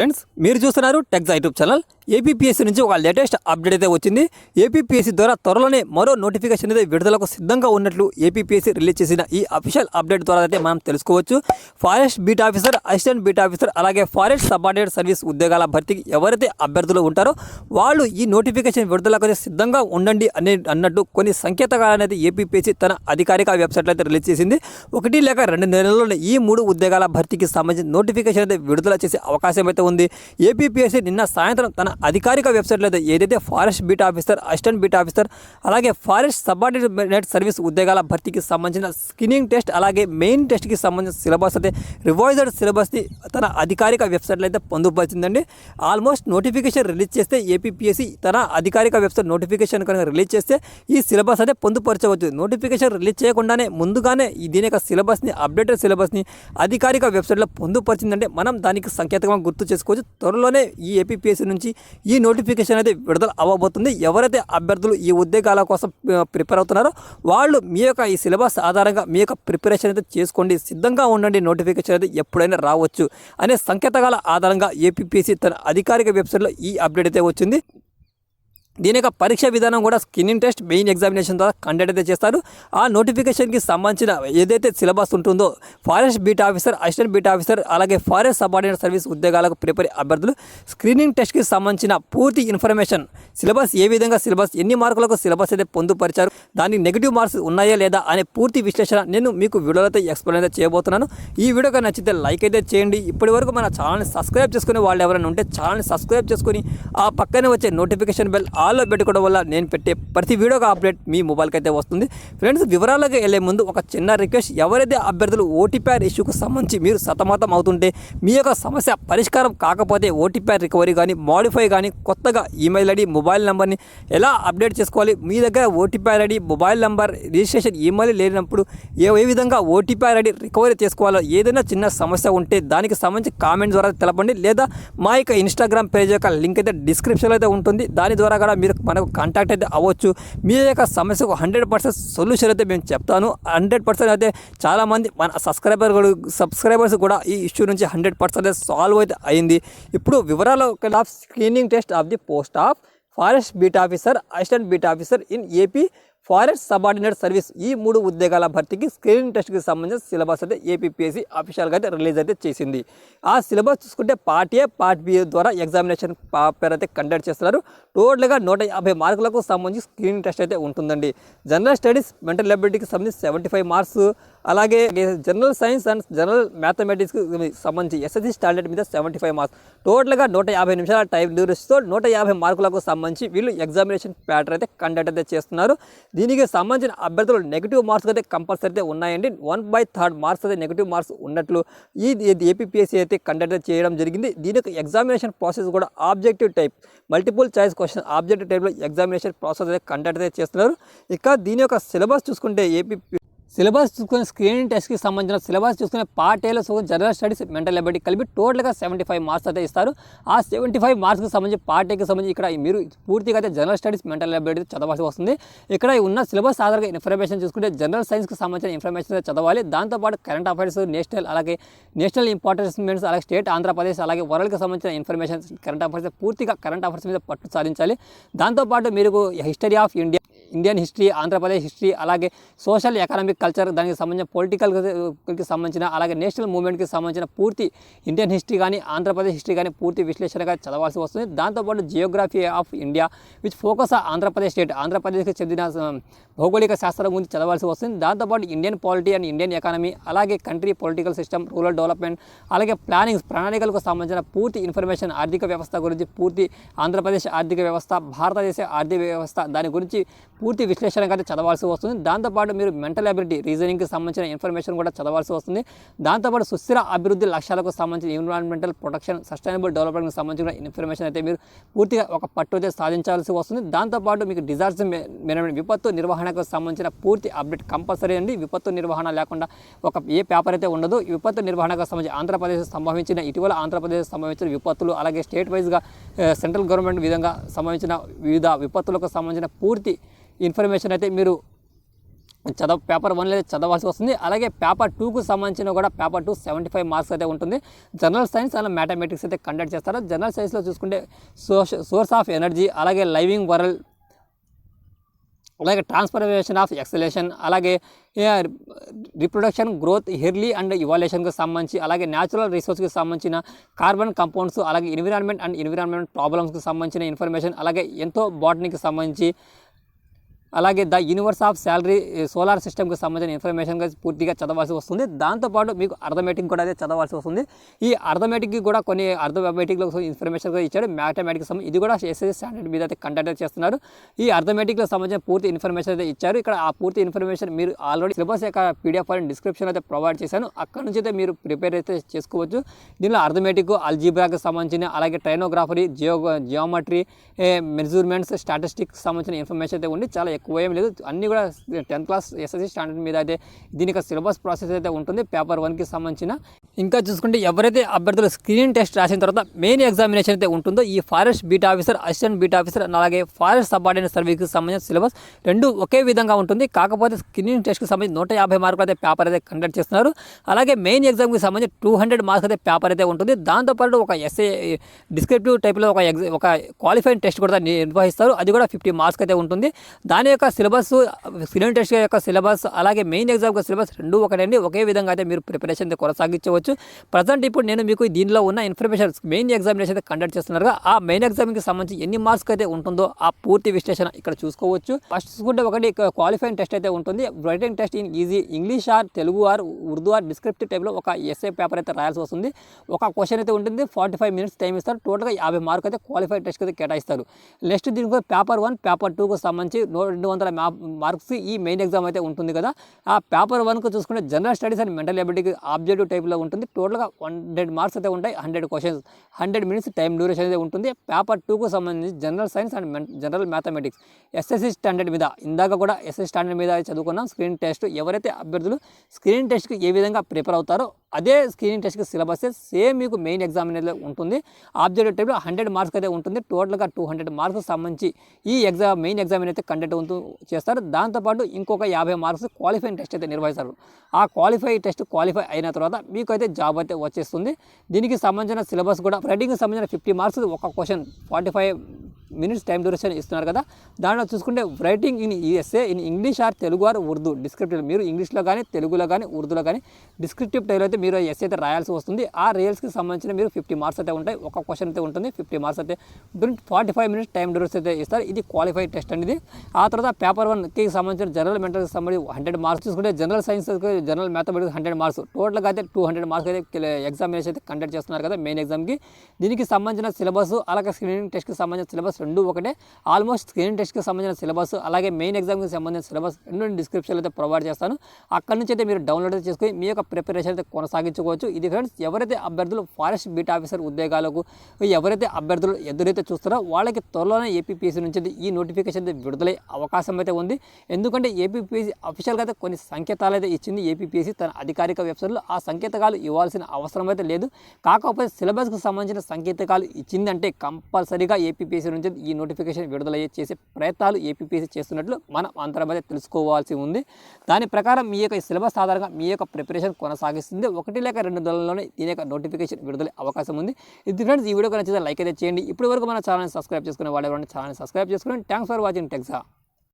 Friends మీరు చూస్తున్నారు tax YouTube channel. APPSC నుంచి ఒక లేటెస్ట్ అప్డేట్ అయితే వచ్చింది. ఏపీపీఎస్సీ ద్వారా త్వరలోనే మరో నోటిఫికేషన్ అయితే విడుదలకు సిద్ధంగా ఉన్నట్లు ఏపీపీఎస్సీ రిలీజ్ చేసిన ఈ అఫీషియల్ అప్డేట్ ద్వారా అయితే మనం తెలుసుకోవచ్చు. Forest beat officer, assistant beat officer, అలాగే ఫారెస్ట్ సబార్డినేట్ సర్వీస్ ఉద్యోగాల భర్తీకి ఎవరైతే అభ్యర్థులు ఉంటారో వాళ్ళు ఈ నోటిఫికేషన్ విడుదలకు అయితే సిద్ధంగా ఉండండి అన్నట్టు కొన్ని సంకేతాలు అనేది ఏపీపీఎస్సీ తన అధికారిక వెబ్సైట్లో అయితే రిలీజ్ చేసింది. 1 లేక 2 నెలల్లోనే ఈ 3 ఉద్యోగాల భర్తీకి సంబంధించిన నోటిఫికేషన్ అయితే విడుదల చేసే అవకాశం అయితే ఉంది. ఏపీపీఎస్సీ నిన్న సాయంత్రం తన అధికారిక వెబ్సైట్లో అయితే ఏదైతే forest beat officer, assistant beat officer, అలాగే ఫారెస్ట్ సబార్డినేట్ సర్వీస్ ఉద్యోగాల భర్తీకి సంబంధించిన స్క్రీనింగ్ టెస్ట్, అలాగే మెయిన్ టెస్ట్కి సంబంధించిన సిలబస్ అయితే రివైజ్డ్ సిలబస్ని తన అధికారిక వెబ్సైట్లో అయితే పొందుపరిచిందండి. ఆల్మోస్ట్ నోటిఫికేషన్ రిలీజ్ చేస్తే ఏపీపీఎస్సీ తన అధికారిక వెబ్సైట్ నోటిఫికేషన్ కనుక రిలీజ్ చేస్తే ఈ సిలబస్ అయితే పొందుపరచవచ్చు. నోటిఫికేషన్ రిలీజ్ చేయకుండానే ముందుగానే దీని యొక్క సిలబస్ని, అప్డేటెడ్ సిలబస్ని అధికారిక వెబ్సైట్లో పొందుపరిచిందంటే మనం దానికి సంకేతంగా గుర్తు చేసుకోవచ్చు. త్వరలోనే ఈ ఏపీపీఎస్సీ నుంచి ఈ నోటిఫికేషన్ అయితే విడుదల అవ్వబోతుంది. ఎవరైతే అభ్యర్థులు ఈ ఉద్యోగాల కోసం ప్రిపేర్ అవుతున్నారో వాళ్ళు మీ యొక్క ఈ సిలబస్ ఆధారంగా మీ యొక్క ప్రిపరేషన్ అయితే చేసుకోండి, సిద్ధంగా ఉండండి, నోటిఫికేషన్ అయితే ఎప్పుడైనా రావచ్చు అనే సంకేతాల ఆధారంగా ఏపీపీఎస్సీ తన అధికారిక వెబ్సైట్లో ఈ అప్డేట్ అయితే వచ్చింది. దీని యొక్క పరీక్ష విధానం కూడా స్క్రీనింగ్ టెస్ట్, మెయిన్ ఎగ్జామినేషన్ ద్వారా కండక్ట్ అయితే చేస్తారు. ఆ నోటిఫికేషన్కి సంబంధించిన ఏదైతే సిలబస్ ఉంటుందో forest beat officer, assistant beat officer, అలాగే ఫారెస్ట్ సబార్డినేట్ సర్వీస్ ఉద్యోగాలకు ప్రిపేర్ అభ్యర్థులు స్క్రీనింగ్ టెస్ట్కి సంబంధించిన పూర్తి ఇన్ఫర్మేషన్, సిలబస్ ఏ విధంగా, సిలబస్ ఎన్ని మార్కులకు సిలబస్ అయితే పొందుపరిచారు, దానికి నెగిటివ్ మార్క్స్ ఉన్నాయా లేదా అనే పూర్తి విశ్లేషణ నేను మీకు వీడియోలో అయితే ఎక్స్ప్లెయిన్ అయితే చేయబోతున్నాను. ఈ వీడియోకి నచ్చితే లైక్ అయితే చేయండి. ఇప్పటి వరకు మన ఛానల్ని సబ్స్క్రైబ్ చేసుకునే వాళ్ళు ఎవరైనా ఉంటే ఛానల్ని సబ్స్క్రైబ్ చేసుకుని ఆ పక్కనే వచ్చే నోటిఫికేషన్ బెల్ ఆల్లో పెట్టుకోవడం వల్ల నేను పెట్టే ప్రతి వీడియోకి అప్డేట్ మీ మొబైల్కి అయితే వస్తుంది. ఫ్రెండ్స్, వివరాలకు వెళ్ళే ముందు ఒక చిన్న రిక్వెస్ట్, ఎవరైతే అభ్యర్థులు ఓటీపీఆర్ ఇష్యూకు సంబంధించి మీరు సతమతం అవుతుంటే, మీ యొక్క సమస్య పరిష్కారం కాకపోతే ఓటీపీఆర్ రికవరీ కానీ, మోడిఫై కానీ, కొత్తగా ఈమెయిల్ ఐడి, మొబైల్ నెంబర్ని ఎలా అప్డేట్ చేసుకోవాలి, మీ దగ్గర OTPR ID, mobile number, registration email లేనప్పుడు ఏ విధంగా ఓటీపీఆర్ ఐడి రికవరీ చేసుకోవాలో, ఏదైనా చిన్న సమస్య ఉంటే దానికి సంబంధించి కామెంట్ ద్వారా తెలపండి. లేదా మా యొక్క ఇన్స్టాగ్రామ్ పేజ్ యొక్క లింక్ అయితే డిస్క్రిప్షన్లో అయితే ఉంటుంది. దాని ద్వారా కూడా మీరు మనకు కాంటాక్ట్ అయితే అవ్వచ్చు. మీ యొక్క సమస్యకు 100% సొల్యూషన్ అయితే మేము చెప్తాను. 100% అయితే చాలామంది మన సబ్స్క్రైబర్స్ కూడా ఈ ఇష్యూ నుంచి 100% సాల్వ్ అయితే అయింది. ఇప్పుడు వివరాలు of screening test of the post of forest beat officer, assistant beat officer in AP forest subordinate service, ఈ 3 ఉద్యోగాల భర్తీకి స్క్రీనింగ్ టెస్ట్కి సంబంధించిన సిలబస్ అయితే ఏపీపీఎస్సీ అఫీషియల్గా అయితే రిలీజ్ అయితే చేసింది. ఆ సిలబస్ చూసుకుంటే పార్ట్ ఏ, పార్ట్ బి ద్వారా ఎగ్జామినేషన్ పేపర్ అయితే కండక్ట్ చేస్తున్నారు. టోటల్గా 150 మార్కులకు సంబంధించి స్క్రీనింగ్ టెస్ట్ అయితే ఉంటుందండి. జనరల్ స్టడీస్, మెంటల్ ఎబిలిటీకి సంబంధించి 75 మార్క్స్, అలాగే జనరల్ సైన్స్ అండ్ జనరల్ మ్యాథమెటిక్స్కి సంబంధించి ఎస్ఎస్సి స్టాండర్డ్ మీద 75 మార్క్స్. టోటల్గా 150 నిమిషాల టైం డ్యూరేషన్తో 150 మార్కులకు సంబంధించి వీళ్ళు ఎగ్జామినేషన్ ప్యాటర్న్ అయితే కండక్ట్ అయితే చేస్తున్నారు. దీనికి సంబంధించిన అభ్యర్థులు నెగిటివ్ మార్క్స్ అయితే కంపల్సరీ అయితే ఉన్నాయండి. 1/3 మార్క్స్ అయితే నెగిటివ్ మార్క్స్ ఉన్నట్లు ఈ ఏపీపీఎస్సీ అయితే కండక్ట్ చేయడం జరిగింది. దీనికి ఎగ్జామినేషన్ ప్రాసెస్ కూడా objective type, multiple choice question objective టైప్లో ఎగ్జామినేషన్ ప్రాసెస్ అయితే కండక్ట్ అయితే చేస్తున్నారు. ఇక దీని యొక్క సిలబస్ చూసుకుంటే సిలబస్ చూసుకునే స్క్రీనింగ్ టెస్ట్కి సంబంధించిన సిలబస్ చూసుకునే పార్ట్ ఏలో జనరల్ స్టడీస్, మెంటల్ ఎబిలిటీ కలిపి టోటల్గా 75 మార్క్స్ అయితే ఇస్తారు. ఆ 75 మార్క్స్కి సంబంధించి పార్ట్ ఏకి సంబంధించి ఇక్కడ మీరు పూర్తిగా అయితే జనరల్ స్టడీస్, మెంటల్ ఎబిలిటీ చదవాల్సి వస్తుంది. ఇక్కడ ఉన్న సిలబస్ ఆధారంగా ఇన్ఫర్మేషన్ చూసుకుంటే జనరల్ సైన్స్కి సంబంధించిన ఇన్ఫర్మేషన్ అయితే చదవాలి. దాంతోపాటు కరెంట్ అఫైర్స్, అలాగే నేషనల్ ఇంపార్టెన్స్, అలాగే స్టేట్ ఆంధ్రప్రదేశ్, అలాగే వరల్డ్కి సంబంధించిన ఇన్ఫర్మేషన్, కరెంట్ అఫైర్స్, పూర్తిగా కరెంట్ అఫైర్స్ మీద పట్టు సాధించాలి. దాంతోపాటు మీరు history of Indian history, Andhra Pradesh history, అలాగే సోషల్, ఎకనామిక్, కల్చర్, దానికి సంబంధించిన పొలిటికల్కి సంబంధించిన, అలాగే నేషనల్ మూవ్మెంట్కి సంబంధించిన పూర్తి ఇండియన్ హిస్టరీ కానీ, ఆంధ్రప్రదేశ్ హిస్టరీ కానీ పూర్తి విశ్లేషణగా చదవాల్సి వస్తుంది. దాంతోపాటు geography of India which focus Andhra Pradesh state, ఆంధ్రప్రదేశ్కి చెందిన భౌగోళిక శాస్త్రం గురించి చదవాల్సి వస్తుంది. దాంతోపాటు Indian polity and Indian economy, అలాగే country political system, rural development, అలాగే ప్రణాళికలకు సంబంధించిన పూర్తి ఇన్ఫర్మేషన్, ఆర్థిక వ్యవస్థ గురించి పూర్తి, ఆంధ్రప్రదేశ్ ఆర్థిక వ్యవస్థ, భారతదేశ ఆర్థిక వ్యవస్థ, దాని గురించి పూర్తి విశ్లేషణగా అయితే చదవాల్సి వస్తుంది. దాంతోపాటు మీరు మెంటల్ ఎబిలిటీ, రీజనింగ్కి సంబంధించిన ఇన్ఫర్మేషన్ కూడా చదవాల్సి వస్తుంది. దాంతోపాటు సుస్థిర అభివృద్ధి లక్ష్యాలకు సంబంధించిన ఎన్విరాన్మెంటల్ ప్రొటెక్షన్, సస్టైనబుల్ డెవలప్మెంట్కి సంబంధించిన ఇన్ఫర్మేషన్ అయితే మీరు పూర్తిగా ఒక పట్టు అయితే సాధించాల్సి వస్తుంది. దాంతోపాటు మీకు డిజాస్టర్ మేనేజ్మెంట్, విపత్తు నిర్వహణకు సంబంధించిన పూర్తి అప్డేట్ కంపల్సరీ అండి. విపత్తు నిర్వహణ లేకుండా ఏ పేపర్ అయితే ఉండదు. విపత్తు నిర్వహణకు సంబంధించి ఆంధ్రప్రదేశ్ సంభవించిన, ఇటీవల ఆంధ్రప్రదేశ్ సంభవించిన విపత్తులు, అలాగే స్టేట్ వైజ్గా సెంట్రల్ గవర్నమెంట్ విధంగా సంభవించిన వివిధ విపత్తులకు సంబంధించిన పూర్తి ఇన్ఫర్మేషన్ అయితే మీరు పేపర్ 1 అయితే చదవాల్సి వస్తుంది. అలాగే పేపర్ 2కు సంబంధించిన కూడా పేపర్ 2 75 మార్క్స్ అయితే ఉంటుంది. జనరల్ సైన్స్ అండ్ మ్యాథమెటిక్స్ అయితే కండక్ట్ చేస్తారు. జనరల్ సైన్స్లో చూసుకుంటే సోర్స్ ఆఫ్ ఎనర్జీ, అలాగే లైవింగ్ వరల్డ్, అలాగే ట్రాన్స్ఫర్మేషన్ ఆఫ్ ఎక్సలేషన్, అలాగే రిప్రొడక్షన్, గ్రోత్, ఎర్లీ అండ్ ఇవాల్యూషన్కి సంబంధించి, అలాగే న్యాచురల్ రిసోర్స్కి సంబంధించిన కార్బన్ కంపౌండ్స్, అలాగే ఎన్విరాన్మెంట్ అండ్ ఎన్విరాన్మెంట్ ప్రాబ్లమ్స్కి సంబంధించిన ఇన్ఫర్మేషన్, అలాగే ఎంతో బాటనీకి సంబంధించి, అలాగే ద యూనివర్స్ ఆఫ్ సోలార్ సిస్టమ్కి సంబంధించిన ఇన్ఫర్మేషన్గా పూర్తిగా చదవాల్సి వస్తుంది. దాంతోపాటు మీకు అర్థమెటిక్ కూడా అయితే చదవాల్సి వస్తుంది. ఈ అర్థమెటిక్కి కూడా కొన్ని అర్థమెటిక్లో ఇన్ఫర్మేషన్గా ఇచ్చాడు. మ్యాథమెటిక్స్ ఇది కూడా ఎస్ఎస్సి స్టాండర్డ్ మీద అయితే కండక్ట్ చేస్తున్నారు. ఈ అర్థమెటిక్లో సంబంధించిన పూర్తి ఇన్ఫర్మేషన్ అయితే ఇచ్చారు. ఇక్కడ ఆ పూర్తి ఇన్ఫర్మేషన్ మీరు ఆల్రెడీ సిలబస్ యొక్క పీడిఎఫ్ అని డిస్క్రిప్షన్ అయితే ప్రొవైడ్ చేశాను. అక్కడ నుంచి అయితే మీరు ప్రిపేర్ అయితే చేసుకోవచ్చు. దీనిలో అర్థమెటిక్, అల్జీబ్రాకి సంబంధించిన, అలాగే ట్రైనోగ్రాఫరీ, జియోమెట్రీ, మెజర్మెంట్స్, స్టాటిస్టిక్స్ సంబంధించిన ఇన్ఫర్మేషన్ అయితే ఉంది. చాలా ఎక్కువ ఏం లేదు, అన్నీ కూడా 10th క్లాస్ ఎస్ఎస్సి స్టాండర్డ్ మీద అయితే దీనికి సిలబస్ ప్రాసెస్ అయితే ఉంటుంది పేపర్ 1కి సంబంధించిన. ఇంకా చూసుకుంటే ఎవరైతే అభ్యర్థులు స్క్రీనింగ్ టెస్ట్ రాసిన తర్వాత మెయిన్ ఎగ్జామినేషన్ అయితే ఉంటుందో, ఈ forest beat officer, assistant beat officer, అలాగే ఫారెస్ట్ సబార్డినేట్ సర్వీస్కి సంబంధించిన సిలబస్ రెండు ఒకే విధంగా ఉంటుంది. కాకపోతే స్క్రీనింగ్ టెస్ట్కి సంబంధించి 150 మార్కులు అయితే పేపర్ అయితే కండక్ట్ చేస్తున్నారు. అలాగే మెయిన్ ఎగ్జామ్కి సంబంధించి 200 మార్క్స్ అయితే పేపర్ అయితే ఉంటుంది. దాంతోపాటు ఒక ఎస్ఏ డిస్క్రిప్టివ్ టైప్లో ఒక క్వాలిఫైయింగ్ టెస్ట్ కూడా నిర్వహిస్తారు. అది కూడా 50 మార్క్స్ అయితే ఉంటుంది. దాని యొక్క సిలబస్, స్క్రీనింగ్ టెస్ట్ యొక్క సిలబస్, అలాగే మెయిన్ ఎగ్జామ్ యొక్క సిలబస్ రెండు ఒకటండి. ఒకే విధంగా అయితే మీరు ప్రిపరేషన్ అయితే కొనసాగించవచ్చు. ప్రజెంట్ ఇప్పుడు నేను మీకు దీనిలో ఉన్న ఇన్ఫర్మేషన్ మెయిన్ ఎగ్జామినేషన్ అయితే కండక్ట్ చేస్తున్నారుగా, ఆ మెయిన్ ఎగ్జామ్కి సంబంధించి ఎన్ని మార్క్స్ అయితే ఉంటుందో ఆ పూర్తి విశ్లేషణ ఇక్కడ చూసుకోవచ్చు. ఫస్ట్ చూసుకుంటే ఒకటి క్వాలిఫైయింగ్ టెస్ట్ అయితే ఉంటుంది. Writing test in easy English or Telugu or Urdu or descriptive టైప్లో ఒక ఎస్ఏ పేపర్ అయితే రాయాల్సి వస్తుంది. ఒక క్వశ్చన్ అయితే ఉంటుంది. 45 మినిట్స్ టైం ఇస్తారు. టోటల్గా 50 మార్కులు అయితే క్వాలిఫైడ్ టెస్ట్ అయితే కేటాయిస్తారు. నెక్స్ట్ దీనికి పేపర్ 1, పేపర్ 2కు సంబంధించి 200 మార్క్స్ ఈ మెయిన్ ఎగ్జామ్ అయితే ఉంటుంది కదా. ఆ పేపర్ 1కు చూసుకుంటే జనరల్ స్టడీస్ అండ్ మెంటల్ ఎబిలిటీకి ఆబ్జెక్టివ్ టైప్లో ఉంటుంది. టోటల్గా 100 మార్క్స్ అయితే ఉంటాయి. 100 క్వశ్చన్స్, 100 మినిట్స్ టైం డ్యూరేషన్ అయితే ఉంటుంది. పేపర్ 2కు సంబంధించి general science and general mathematics SSC standard మీద, ఇందాక కూడా ఎస్ఎస్సి స్టాండర్డ్ మీద చదువుకున్నాం. స్క్రీన్ టెస్ట్ ఎవరైతే అభ్యర్థులు స్క్రీన్ టెస్ట్కి ఏ విధంగా ప్రిపేర్ అవుతారో అదే స్క్రీనింగ్ టెస్ట్కి సిలబస్ సేమ్ మీకు మెయిన్ ఎగ్జామ్ అనేది ఉంటుంది. ఆబ్జెక్టివ్ టైప్లో 100 మార్క్స్ అయితే ఉంటుంది. టోటల్గా 200 మార్క్స్ సంబంధించి ఈ మెయిన్ ఎగ్జామ్ అయితే కండక్ట్ చేస్తారు. దాంతోపాటు ఇంకొక 50 మార్క్స్ క్వాలిఫైయింగ్ టెస్ట్ అయితే నిర్వహిస్తారు. ఆ క్వాలిఫై అయిన తర్వాత మీకు అయితే జాబ్ అయితే వచ్చేస్తుంది. దీనికి సంబంధించిన సిలబస్ కూడా రైటింగ్కి సంబంధించిన 50 మార్క్స్ ఒక క్వశ్చన్ 45 మినిట్స్ టైం డ్యూరేషన్ ఇస్తున్నారు కదా. దాంట్లో చూసుకుంటే writing in essay in English or Telugu or Urdu descriptive, మీరు ఇంగ్లీష్లో కానీ తెలుగులో కానీ ఉర్దూలో కానీ డిస్క్రిప్టివ్ టైప్లో అయితే మీరు ఎస్ఏ అయితే రాయాల్సి వస్తుంది. ఆ రియల్స్కి సంబంధించిన మీరు 50 మార్క్స్ అయితే ఉంటాయి. ఒక క్వశ్చన్ అయితే ఉంటుంది. 50 మార్క్స్ అయితే 45 మినిట్స్ టైం డ్యూరేషన్ అయితే ఇస్తారు. ఇది క్వాలిఫైడ్ టెస్ట్ అనేది. ఆ తర్వాత పేపర్ 1కి సంబంధించిన జనరల్ మెంటల్కి సంబంధించి 100 మార్క్స్ చూసుకుంటే general science, general mathematics 100 marks, టోటల్గా అయితే 200 మార్క్స్ అయితే ఎగ్జామినేషన్ అయితే కండక్ట్ చేస్తున్నారు కదా మెయిన్ ఎగ్జామ్కి. దీనికి సంబంధించిన సిలబస్, అలాగే స్క్రీనింగ్ టెస్ట్కి సంబంధించిన సిలబస్ రెండు ఒకటే. ఆల్మోస్ట్ స్క్రీనింగ్ టెస్ట్కి సంబంధించిన సిలబస్, అలాగే మెయిన్ ఎగ్జామ్కి సంబంధించిన సిలబస్ రెండు డిస్క్రిప్షన్లో అయితే ప్రొవైడ్ చేస్తాను. అక్కడ నుంచి అయితే మీరు డౌన్లోడ్ అయితే చేసుకొని మీ యొక్క ప్రిపరేషన్ అయితే కొనసాగించుకోవచ్చు. ఇది ఫ్రెండ్స్, ఎవరైతే అభ్యర్థులు ఫారెస్ట్ బీట్ ఆఫీసర్ ఉద్యోగాలకు ఎవరైతే అభ్యర్థులు ఎదురైతే చూస్తారో వాళ్ళకి త్వరలోనే ఏపీపీఎస్సీ నుంచి ఈ నోటిఫికేషన్ అయితే విడుదలై అవకాశం అయితే ఉంది. ఎందుకంటే ఏపీపీఎస్సీ అఫీషియల్గా అయితే కొన్ని సంకేతాలు అయితే ఇచ్చింది ఏపీపీఎస్సీ తన అధికారిక వెబ్సైట్లో. ఆ సంకేతాలు ఇవ్వాల్సిన అవసరం అయితే లేదు. కాకపోతే సిలబస్కి సంబంధించిన సంకేతాలు ఇచ్చిందంటే కంపల్సరీగా ఏపీపీఎస్సీ నుంచి ఈ నోటిఫికేషన్ విడుదలయ్యే చేసే ప్రయత్నాలు ఏపీపీఎస్సీ చేస్తున్నట్లు మనం అందరం అయితే తెలుసుకోవాల్సి ఉంది. దాని ప్రకారం మీ యొక్క సిలబస్ ఆధారంగా మీ యొక్క ప్రిపరేషన్ కొనసాగిస్తుంది. 1 లేక 2 నెలల్లోనే దీని యొక్క నోటిఫికేషన్ విడుదల అవకాశం ఉంది. ఇది ఫ్రెండ్స్, ఈ వీడియో నచ్చితే లైక్ అయితే చేయండి. ఇప్పటి వరకు మన ఛానల్ని సబ్స్క్రైబ్ చేసుకునే వాళ్ళు ఎవరైనా ఛానల్ని సబ్స్క్రైబ్ చేసుకుని థ్యాంక్స్ ఫర్ వాచింగ్ టెక్సా.